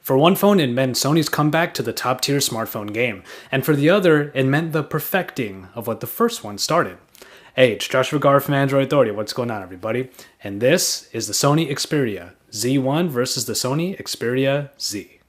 For one phone, it meant Sony's comeback to the top-tier smartphone game, and for the other, it meant the perfecting of what the first one started. Hey, it's Josh Vergara from Android Authority. What's going on, everybody? And this is the Sony Xperia Z1 versus the Sony Xperia Z.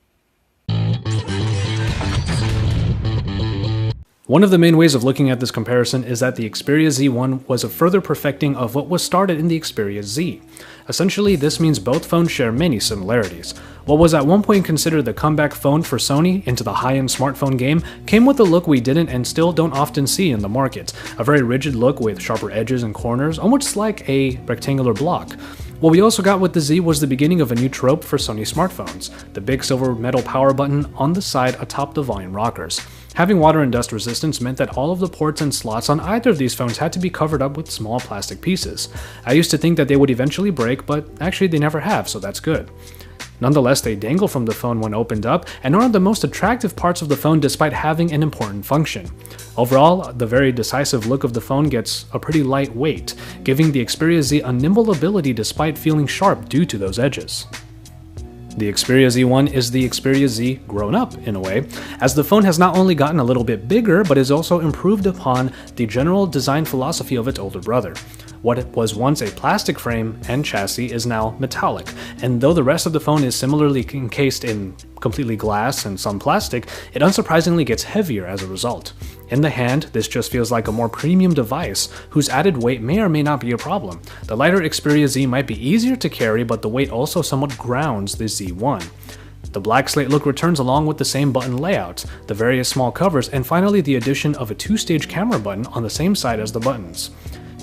One of the main ways of looking at this comparison is that the Xperia Z1 was a further perfecting of what was started in the Xperia Z. Essentially, this means both phones share many similarities. What was at one point considered the comeback phone for Sony into the high-end smartphone game came with a look we didn't and still don't often see in the market, a very rigid look with sharper edges and corners, almost like a rectangular block. What we also got with the Z was the beginning of a new trope for Sony smartphones, the big silver metal power button on the side atop the volume rockers. Having water and dust resistance meant that all of the ports and slots on either of these phones had to be covered up with small plastic pieces. I used to think that they would eventually break, but actually they never have, so that's good. Nonetheless, they dangle from the phone when opened up and are the most attractive parts of the phone despite having an important function. Overall, the very decisive look of the phone gets a pretty light weight, giving the Xperia Z a nimble ability despite feeling sharp due to those edges. The Xperia Z1 is the Xperia Z grown up, in a way, as the phone has not only gotten a little bit bigger, but has also improved upon the general design philosophy of its older brother. What was once a plastic frame and chassis is now metallic, and though the rest of the phone is similarly encased in completely glass and some plastic, it unsurprisingly gets heavier as a result. In the hand, this just feels like a more premium device, whose added weight may or may not be a problem. The lighter Xperia Z might be easier to carry, but the weight also somewhat grounds the Z1. The black slate look returns along with the same button layout, the various small covers, and finally the addition of a two-stage camera button on the same side as the buttons.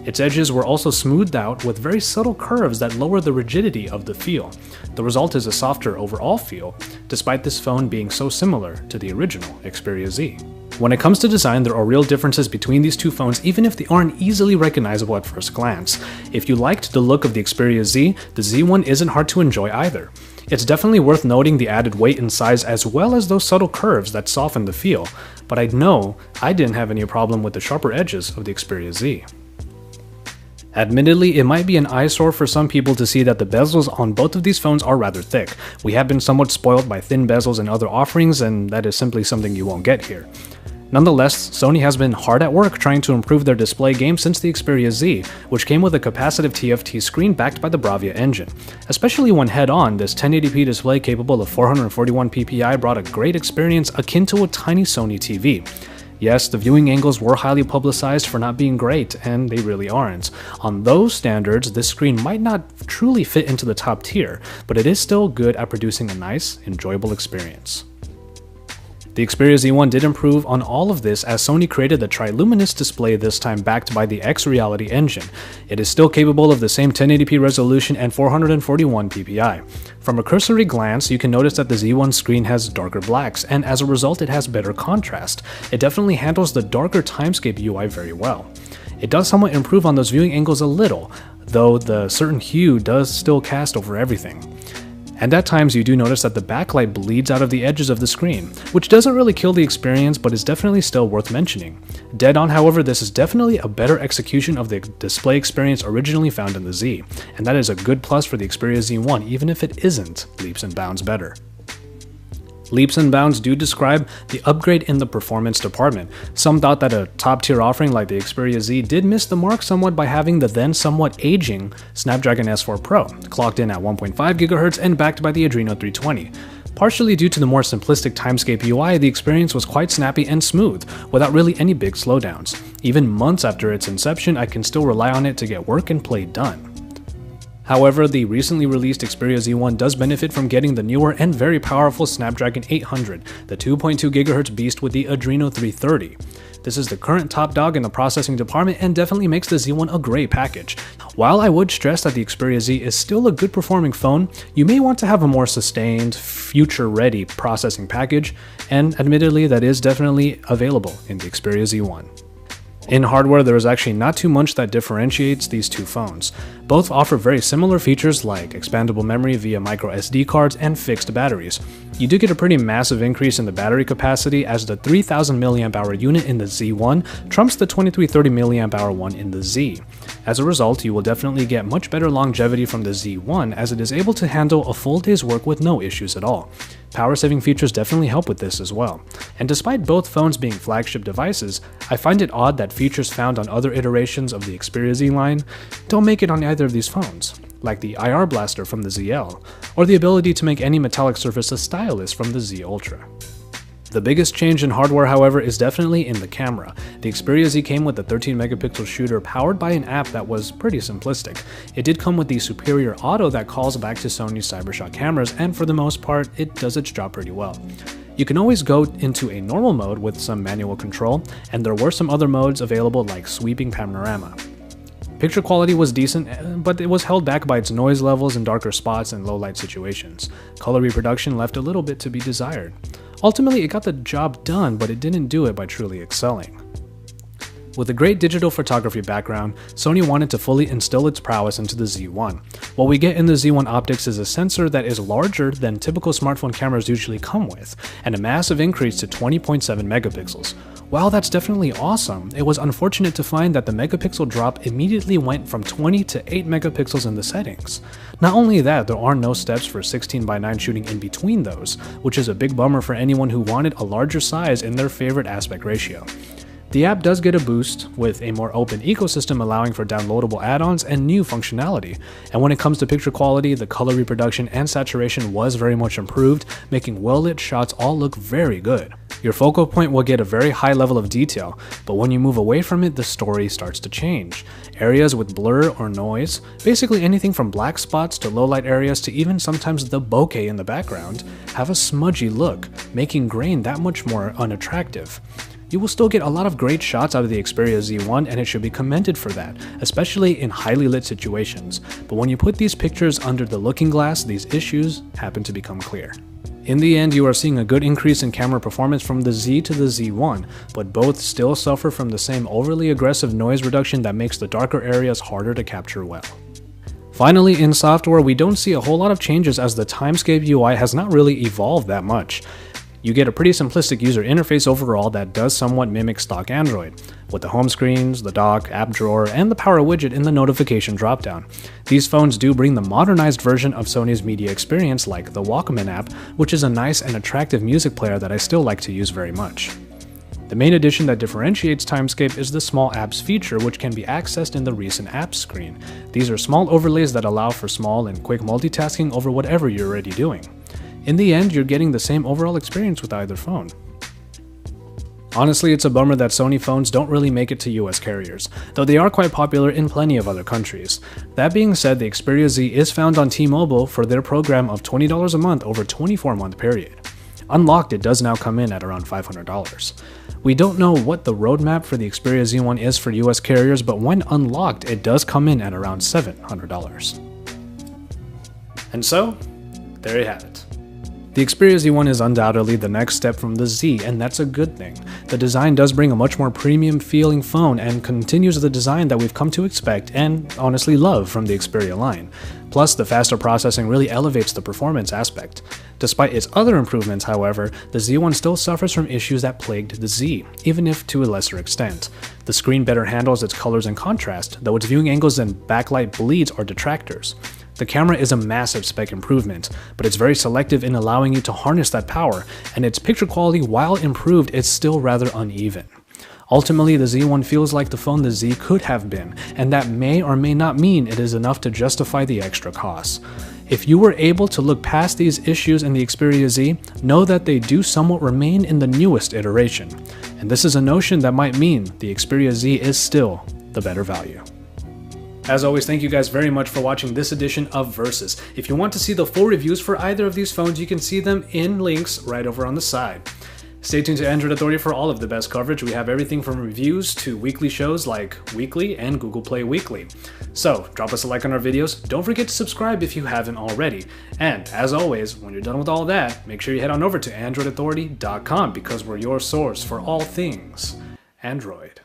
Its edges were also smoothed out with very subtle curves that lower the rigidity of the feel. The result is a softer overall feel, despite this phone being so similar to the original Xperia Z. When it comes to design, there are real differences between these two phones, even if they aren't easily recognizable at first glance. If you liked the look of the Xperia Z, the Z1 isn't hard to enjoy either. It's definitely worth noting the added weight and size as well as those subtle curves that soften the feel, but I know I didn't have any problem with the sharper edges of the Xperia Z. Admittedly, it might be an eyesore for some people to see that the bezels on both of these phones are rather thick. We have been somewhat spoiled by thin bezels and other offerings, and that is simply something you won't get here. Nonetheless, Sony has been hard at work trying to improve their display game since the Xperia Z, which came with a capacitive TFT screen backed by the Bravia engine. Especially when head-on, this 1080p display capable of 441 ppi brought a great experience akin to a tiny Sony TV. Yes, the viewing angles were highly publicized for not being great, and they really aren't. On those standards, this screen might not truly fit into the top tier, but it is still good at producing a nice, enjoyable experience. The Xperia Z1 did improve on all of this as Sony created the triluminous display, this time backed by the X-Reality engine. It is still capable of the same 1080p resolution and 441 ppi. From a cursory glance, you can notice that the Z1 screen has darker blacks, and as a result it has better contrast. It definitely handles the darker timescape UI very well. It does somewhat improve on those viewing angles a little, though the certain hue does still cast over everything. And at times you do notice that the backlight bleeds out of the edges of the screen, which doesn't really kill the experience but is definitely still worth mentioning. Dead on, however, this is definitely a better execution of the display experience originally found in the Z, and that is a good plus for the Xperia Z1 even if it isn't leaps and bounds better. Leaps and bounds do describe the upgrade in the performance department. Some thought that a top-tier offering like the Xperia Z did miss the mark somewhat by having the then somewhat aging Snapdragon S4 Pro, clocked in at 1.5 GHz and backed by the Adreno 320. Partially due to the more simplistic timescape UI, the experience was quite snappy and smooth, without really any big slowdowns. Even months after its inception, I can still rely on it to get work and play done. However, the recently released Xperia Z1 does benefit from getting the newer and very powerful Snapdragon 800, the 2.2 GHz beast with the Adreno 330. This is the current top dog in the processing department and definitely makes the Z1 a great package. While I would stress that the Xperia Z is still a good performing phone, you may want to have a more sustained, future-ready processing package, and admittedly that is definitely available in the Xperia Z1. In hardware, there is actually not too much that differentiates these two phones. Both offer very similar features like expandable memory via micro SD cards and fixed batteries. You do get a pretty massive increase in the battery capacity as the 3000 mAh unit in the Z1 trumps the 2330 mAh one in the Z. As a result, you will definitely get much better longevity from the Z1 as it is able to handle a full day's work with no issues at all. Power saving features definitely help with this as well. And despite both phones being flagship devices, I find it odd that features found on other iterations of the Xperia Z line don't make it on either of these phones, like the IR blaster from the ZL, or the ability to make any metallic surface a stylus from the Z Ultra. The biggest change in hardware, however, is definitely in the camera. The Xperia Z came with a 13-megapixel shooter powered by an app that was pretty simplistic. It did come with the superior auto that calls back to Sony's CyberShot cameras, and for the most part, it does its job pretty well. You can always go into a normal mode with some manual control, and there were some other modes available like sweeping panorama. Picture quality was decent, but it was held back by its noise levels in darker spots and low light situations. Color reproduction left a little bit to be desired. Ultimately, it got the job done, but it didn't do it by truly excelling. With a great digital photography background, Sony wanted to fully instill its prowess into the Z1. What we get in the Z1 optics is a sensor that is larger than typical smartphone cameras usually come with, and a massive increase to 20.7 megapixels. While that's definitely awesome, it was unfortunate to find that the megapixel drop immediately went from 20 to 8 megapixels in the settings. Not only that, there are no steps for 16:9 shooting in between those, which is a big bummer for anyone who wanted a larger size in their favorite aspect ratio. The app does get a boost, with a more open ecosystem allowing for downloadable add-ons and new functionality, and when it comes to picture quality, the color reproduction and saturation was very much improved, making well-lit shots all look very good. Your focal point will get a very high level of detail, but when you move away from it, the story starts to change. Areas with blur or noise, basically anything from black spots to low-light areas to even sometimes the bokeh in the background, have a smudgy look, making grain that much more unattractive. You will still get a lot of great shots out of the Xperia Z1, and it should be commended for that, especially in highly lit situations. But when you put these pictures under the looking glass, these issues happen to become clear. In the end, you are seeing a good increase in camera performance from the Z to the Z1, but both still suffer from the same overly aggressive noise reduction that makes the darker areas harder to capture well. Finally, in software, we don't see a whole lot of changes as the Timescape UI has not really evolved that much. You get a pretty simplistic user interface overall that does somewhat mimic stock Android, with the home screens, the dock, app drawer, and the power widget in the notification dropdown. These phones do bring the modernized version of Sony's media experience like the Walkman app, which is a nice and attractive music player that I still like to use very much. The main addition that differentiates Timescape is the Small Apps feature, which can be accessed in the Recent Apps screen. These are small overlays that allow for small and quick multitasking over whatever you're already doing. In the end, you're getting the same overall experience with either phone. Honestly, it's a bummer that Sony phones don't really make it to US carriers, though they are quite popular in plenty of other countries. That being said, the Xperia Z is found on T-Mobile for their program of $20 a month over a 24-month period. Unlocked, it does now come in at around $500. We don't know what the roadmap for the Xperia Z1 is for US carriers, but when unlocked, it does come in at around $700. And so, there you have it. The Xperia Z1 is undoubtedly the next step from the Z, and that's a good thing. The design does bring a much more premium feeling phone and continues the design that we've come to expect and honestly love from the Xperia line. Plus, the faster processing really elevates the performance aspect. Despite its other improvements, however, the Z1 still suffers from issues that plagued the Z, even if to a lesser extent. The screen better handles its colors and contrast, though its viewing angles and backlight bleeds are detractors. The camera is a massive spec improvement, but it's very selective in allowing you to harness that power, and its picture quality, while improved, is still rather uneven. Ultimately, the Z1 feels like the phone the Z could have been, and that may or may not mean it is enough to justify the extra costs. If you were able to look past these issues in the Xperia Z, know that they do somewhat remain in the newest iteration. And this is a notion that might mean the Xperia Z is still the better value. As always, thank you guys very much for watching this edition of Versus. If you want to see the full reviews for either of these phones, you can see them in links right over on the side. Stay tuned to Android Authority for all of the best coverage. We have everything from reviews to weekly shows like Weekly and Google Play Weekly. So, drop us a like on our videos, don't forget to subscribe if you haven't already, and as always, when you're done with all that, make sure you head on over to AndroidAuthority.com because we're your source for all things Android.